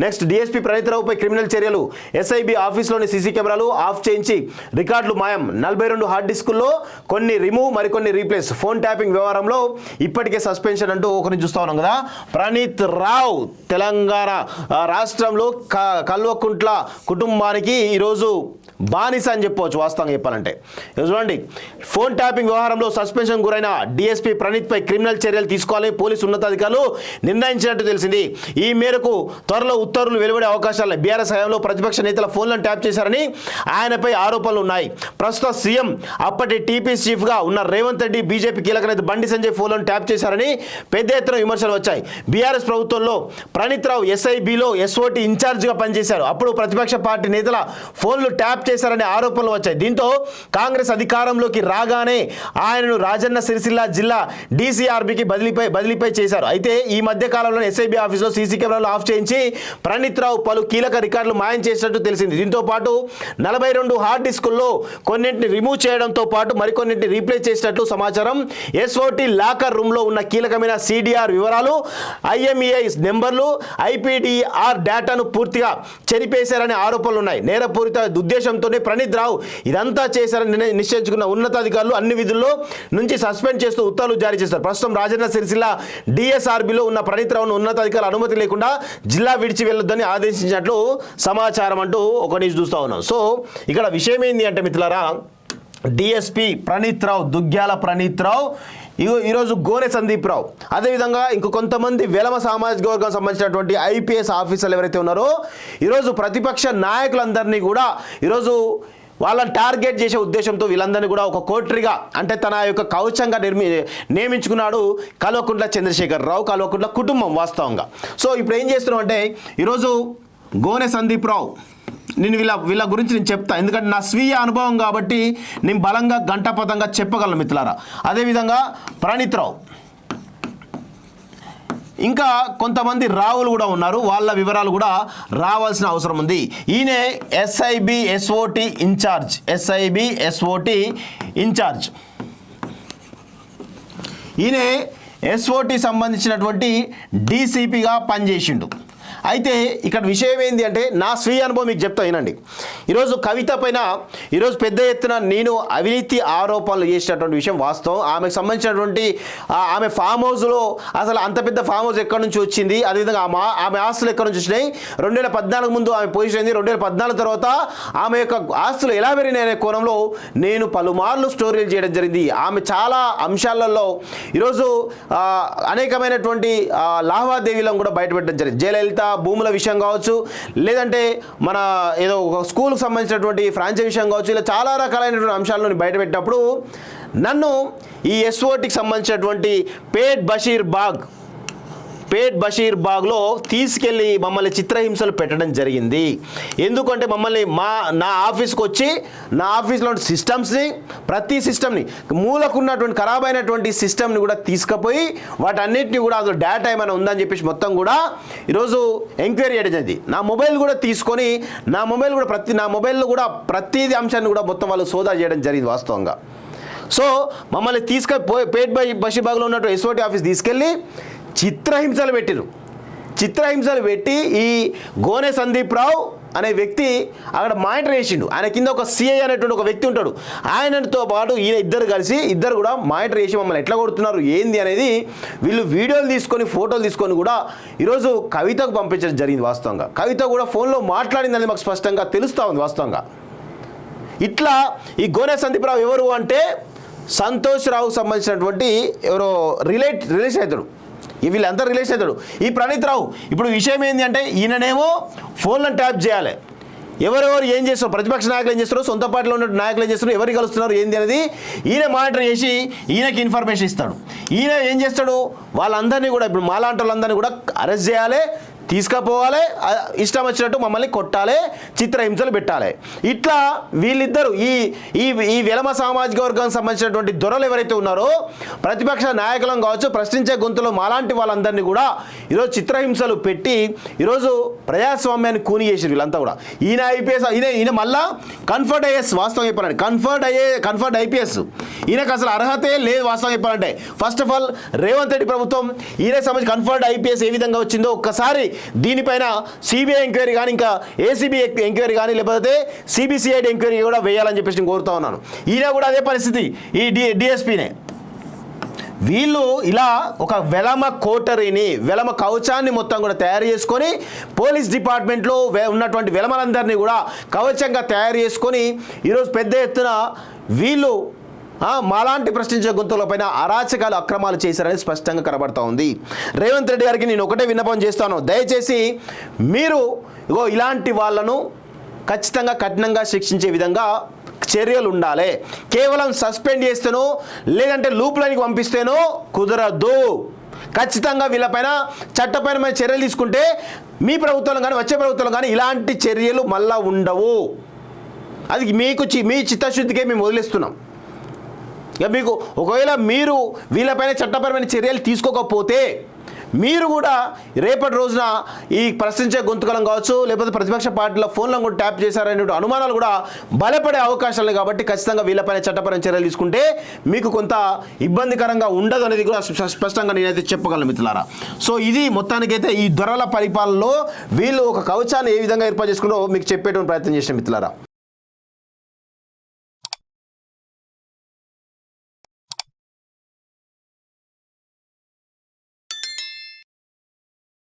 Next DSP ప్రణీత్రావుపై criminal చర్యలు. SIB ఆఫీస్లోని CC కెమెరాలు of చేయించి రికార్డులు మాయం. 42 హార్డ్ డిస్కుల్లో కొన్ని రిమూవ్, మరికొన్ని రీప్లేస్. ఫోన్ ట్యాపింగ్ వ్యవహారంలో ఇప్పటికే సస్పెన్షన్ అంటూ ఒకరిని చూస్తా ఉన్నాం కదా. ప్రణీత్ రావు తెలంగాణ రాష్ట్రంలో కల్వకుంట్ల కుటుంబానికి ఈరోజు బానిస అని చెప్పవచ్చు వాస్తవంగా చెప్పాలంటే. చూడండి, ఫోన్ ట్యాపింగ్ వ్యవహారంలో సస్పెన్షన్ గురైన డిఎస్పీ ప్రణీత్పై క్రిమినల్ చర్యలు తీసుకోవాలని పోలీసు ఉన్నతాధికారులు నిర్ణయించినట్టు తెలిసింది. ఈ మేరకు త్వరలో ఉత్తర్వులు వెలువడే అవకాశాలు. బీఆర్ఎస్ హయాంలో ప్రతిపక్ష నేతల ఫోన్లను ట్యాప్ చేశారని ఆయనపై ఆరోపణలు ఉన్నాయి. ప్రస్తుత సీఎం అప్పటి టీపీ చీఫ్గా ఉన్న రేవంత్ రెడ్డి, బీజేపీ కీలక నేత బండి సంజయ్ ఫోన్లను ట్యాప్ చేశారని పెద్ద ఎత్తున విమర్శలు వచ్చాయి. బీఆర్ఎస్ ప్రభుత్వంలో ప్రణీత్ రావు ఎస్ఐబిలో ఎస్ఓటీ ఇన్ఛార్జిగా పనిచేశారు. అప్పుడు ప్రతిపక్ష పార్టీ నేతల ఫోన్లు ట్యాప్ చేశారనే ఆరోపణలు వచ్చాయి. దీంతో కాంగ్రెస్ అధికారంలోకి రాగానే ఆయనను రాజన్న సిరిసిల్ల జిల్లా డీసీఆర్బీకి బదిలీపై చేశారు. అయితే ఈ మధ్య కాలంలో ఎస్ఐబి ఆఫీసులో సీసీ కెమెరాలు ఆఫ్ చేయించి ప్రణీత్ రావు పలు కీలక రికార్డులు మాయం చేసినట్టు తెలిసింది. దీంతో పాటు 42 హార్డ్ డిస్కుల్లో కొన్నింటిని రిమూవ్ చేయడంతో పాటు మరికొన్నింటిని రీప్లేస్ చేసినట్లు సమాచారం. ఎస్ఓటీ లాకర్ రూమ్లో ఉన్న కీలకమైన సిడిఆర్ వివరాలు, ఐఎంఈఐ నెంబర్లు, ఐపీడీఆర్ డేటాను పూర్తిగా చెరిపేశారనే ఆరోపణలు ఉన్నాయి. నేరపూరిత ఉద్దేశంతోనే ప్రణీత్ రావు ఇదంతా చేశారని నిశ్చయించుకున్న ఉన్నతాధికారులు అన్ని విధుల్లో నుంచి సస్పెండ్ చేస్తూ ఉత్తర్వులు జారీ చేశారు. ప్రస్తుతం రాజన్న సిరిసిల్ల డిఎస్ఆర్బిలో ఉన్న ప్రణీత్ రావును ఉన్నతాధికారులు అనుమతి లేకుండా జిల్లా విడిచి వెళ్ళొద్దని ఆదేశించినట్లు సమాచారం అంటూ ఒక న్యూస్ చూస్తూ ఉన్నాం. సో ఇక్కడ విషయం ఏంటి అంటే మిత్రులారా, డిఎస్పీ ప్రణీత్ రావు, దుగ్గ్యాల ప్రణీత్ రావు, ఈరోజు గోనె సందీప్ రావు, అదేవిధంగా ఇంకో కొంతమంది వెలమ సామాజిక వర్గం సంబంధించినటువంటి ఐపీఎస్ ఆఫీసర్లు ఎవరైతే ఉన్నారో ఈరోజు ప్రతిపక్ష నాయకులందరినీ కూడా ఈరోజు వాళ్ళని టార్గెట్ చేసే ఉద్దేశంతో వీళ్ళందరినీ కూడా ఒక కోట్రిగా అంటే తన యొక్క కవచంగా నియమించుకున్నాడు కల్వకుంట్ల చంద్రశేఖర్ రావు, కల్వకుంట్ల కుటుంబం వాస్తవంగా. సో ఇప్పుడు ఏం చేస్తున్నాం అంటే ఈరోజు గోనె సందీప్ రావు, నేను వీళ్ళ గురించి నేను చెప్తా, ఎందుకంటే నా స్వీయ అనుభవం కాబట్టి నేను బలంగా గంటపదంగా చెప్పగలను మిత్రులారా. అదేవిధంగా ప్రణీత్ రావు, ఇంకా కొంతమంది రావులు కూడా ఉన్నారు, వాళ్ళ వివరాలు కూడా రావాల్సిన అవసరం ఉంది. ఈయన SIB SOT incharge, SIB SOT incharge, ఈయన ఎస్ఓటి సంబంధించినటువంటి డీసీపీగా పనిచేసిండు. అయితే ఇక్కడ విషయం ఏంటి అంటే నా స్వీయ అనుభవం మీకు చెప్తా వినండి. ఈరోజు కవిత పైన ఈరోజు పెద్ద ఎత్తున నేను అవినీతి ఆరోపణలు చేసినటువంటి విషయం వాస్తవం. ఆమెకు సంబంధించినటువంటి ఆమె ఫామ్ హౌస్లో అసలు అంత పెద్ద ఫామ్ హౌస్ ఎక్కడి నుంచి వచ్చింది, అదేవిధంగా ఆమె ఆస్తులు ఎక్కడి నుంచి వచ్చినాయి, 2014 ముందు ఆమె పొజిషన్ అయింది, 2014 తర్వాత ఆమె యొక్క ఆస్తులు ఎలా పెరిగినాయి అనే కోణంలో నేను పలుమార్లు స్టోరీలు చేయడం జరిగింది. ఆమె చాలా అంశాలలో ఈరోజు అనేకమైనటువంటి లావాదేవీలను కూడా బయటపెట్టడం జరిగింది. జయలలిత భూముల విషయం కావచ్చు, లేదంటే మన ఏదో ఒక స్కూల్కి సంబంధించినటువంటి ఫ్రాంచైజీ విషయం కావచ్చు, ఇలా చాలా రకాలైనటువంటి అంశాలను బయటపెట్టినప్పుడు నన్ను ఈ ఎస్ఓటికి సంబంధించినటువంటి పేట్ బషీర్బాగ్లో తీసుకెళ్ళి మమ్మల్ని చిత్రహింసలు పెట్టడం జరిగింది. ఎందుకంటే మమ్మల్ని నా ఆఫీస్కి వచ్చి నా ఆఫీస్లో సిస్టమ్స్ని, ప్రతి సిస్టమ్ని, మూలకున్నటువంటి ఖరాబ్ అయినటువంటి సిస్టమ్ని కూడా తీసుకుపోయి వాటన్నిటిని కూడా అందులో డేటా ఏమైనా ఉందని చెప్పేసి మొత్తం కూడా ఈరోజు ఎంక్వైరీ చేయడం జరిగింది. నా మొబైల్ కూడా తీసుకొని నా మొబైల్లో కూడా ప్రతిదీ అంశాన్ని కూడా మొత్తం వాళ్ళు సోదా చేయడం జరిగింది వాస్తవంగా. సో మమ్మల్ని పేట్ బషీర్బాగ్లో ఉన్నటువంటి ఎస్ఓటి ఆఫీస్ తీసుకెళ్ళి చిత్రహింసలు పెట్టి ఈ గోనె సందీప్ రావు అనే వ్యక్తి అక్కడ మానిటర్ చేసిండు. ఆయన కింద ఒక సిఐ అనేటువంటి ఒక వ్యక్తి ఉంటాడు. ఆయనతో పాటు ఈయన ఇద్దరు కూడా మానిటర్ చేసి మమ్మల్ని ఎట్లా కొడుతున్నారు ఏంది అనేది వీళ్ళు వీడియోలు తీసుకొని ఫోటోలు తీసుకొని కూడా ఈరోజు కవితకు పంపించడం జరిగింది వాస్తవంగా. కవిత కూడా ఫోన్లో మాట్లాడిందని మాకు స్పష్టంగా తెలుస్తూ ఉంది వాస్తవంగా. ఇట్లా ఈ గోనె సందీప్ రావు ఎవరు అంటే సంతోష్ రావుకు సంబంధించినటువంటి ఎవరో రిలేషన్ అవుతాడు, వీళ్ళంతా రిలేషన్ అవుతాడు ఈ ప్రణీత్ రావు. ఇప్పుడు విషయం ఏంటి అంటే ఈయననేమో ఫోన్లను ట్యాప్ చేయాలి, ఎవరెవరు ఏం చేస్తారు, ప్రతిపక్ష నాయకులు ఏం చేస్తారు, సొంత పార్టీలో ఉన్న నాయకులు ఏం చేస్తారు, ఎవరు కలుస్తున్నారు ఏంది అనేది ఈయన మానిటర్ చేసి ఈయనకి ఇన్ఫర్మేషన్ ఇస్తాడు. ఈయన ఏం చేస్తాడు, వాళ్ళందరినీ కూడా ఇప్పుడు మాలాంటి వాళ్ళందరినీ కూడా అరెస్ట్ చేయాలి, తీసుకుపోవాలి, ఇష్టం వచ్చినట్టు మమ్మల్ని కొట్టాలి, చిత్రహింసలు పెట్టాలి. ఇట్లా వీళ్ళిద్దరూ ఈ వెలమ సామాజిక వర్గానికి సంబంధించినటువంటి దొరలు ఎవరైతే ఉన్నారో ప్రతిపక్ష నాయకులను కావచ్చు, ప్రశ్నించే గొంతులో మాలాంటి వాళ్ళందరినీ కూడా ఈరోజు చిత్రహింసలు పెట్టి ఈరోజు ప్రజాస్వామ్యాన్ని కూని చేసి వీళ్ళంతా కూడా. ఈయన ఐపీఎస్, ఈయన మళ్ళా కన్ఫర్డ్ ఐఏఎస్ వాస్తవం చెప్పాలంటే, కన్ఫర్డ్ ఐపీఎస్. ఈయనకు అసలు అర్హతే లేదు వాస్తవం చెప్పాలంటే. First of all Revanth Reddy ప్రభుత్వం ఈయనకు సంబంధించి కన్ఫర్డ్ ఐపీఎస్ ఏ విధంగా వచ్చిందో ఒక్కసారి దీనిపైన సిబిఐ ఎంక్వైరీ కానీ ఇంకా ఏసీబీ ఎంక్వైరీ కానీ లేకపోతే సిబిసిఐడి ఎంక్వైరీ కూడా వేయాలని చెప్పేసి నేను కోరుతా ఉన్నాను. ఈయన కూడా అదే పరిస్థితి, ఈ డిఎస్పీనే. వీళ్ళు ఇలా ఒక వెలమ కోటరీని, వెలమ కవచాన్ని మొత్తం కూడా తయారు చేసుకొని పోలీస్ డిపార్ట్మెంట్లో ఉన్నటువంటి వెలమలందరినీ కూడా కవచంగా తయారు చేసుకొని ఈరోజు పెద్ద ఎత్తున వీళ్ళు మాలాంటి ప్రశ్నించే గొంతులపైన అరాచకాలు అక్రమాలు చేశారని స్పష్టంగా కనబడతా ఉంది. రేవంత్ రెడ్డి గారికి నేను ఒకటే విన్నపం చేస్తాను, దయచేసి మీరు ఇలాంటి వాళ్ళను ఖచ్చితంగా కఠినంగా శిక్షించే విధంగా చర్యలు ఉండాలి. కేవలం సస్పెండ్ చేస్తేనో లేదంటే లూప్లైన్కి పంపిస్తేనో కుదరద్దు. ఖచ్చితంగా వీళ్ళపైన చట్టపరమైన చర్యలు తీసుకుంటే మీ ప్రభుత్వం కానీ వచ్చే ప్రభుత్వం కానీ ఇలాంటి చర్యలు మళ్ళా ఉండవు. అది మీ చిత్తశుద్ధికే మేము వదిలేస్తున్నాం. ఇక మీకు ఒకవేళ మీరు వీళ్ళపైన చట్టపరమైన చర్యలు తీసుకోకపోతే మీరు కూడా రేపటి రోజున ఈ ప్రశ్నించే గొంతుకలం కావచ్చు లేకపోతే ప్రతిపక్ష పార్టీల ఫోన్లను కూడా ట్యాప్ చేశారనే అనుమానాలు కూడా బలపడే అవకాశాలు కాబట్టి ఖచ్చితంగా వీళ్ళపైన చట్టపరమైన చర్యలు తీసుకుంటే మీకు కొంత ఇబ్బందికరంగా ఉండదు అనేది కూడా స్పష్టంగా నేనైతే చెప్పగలను మిత్రులారా. సో ఇది మొత్తానికైతే ఈ దొరల పరిపాలనలో వీళ్ళు ఒక కవచాన్ని ఏ విధంగా ఏర్పాటు చేసుకుంటో మీకు చెప్పేటువంటి ప్రయత్నం చేసిన మిత్రులారా.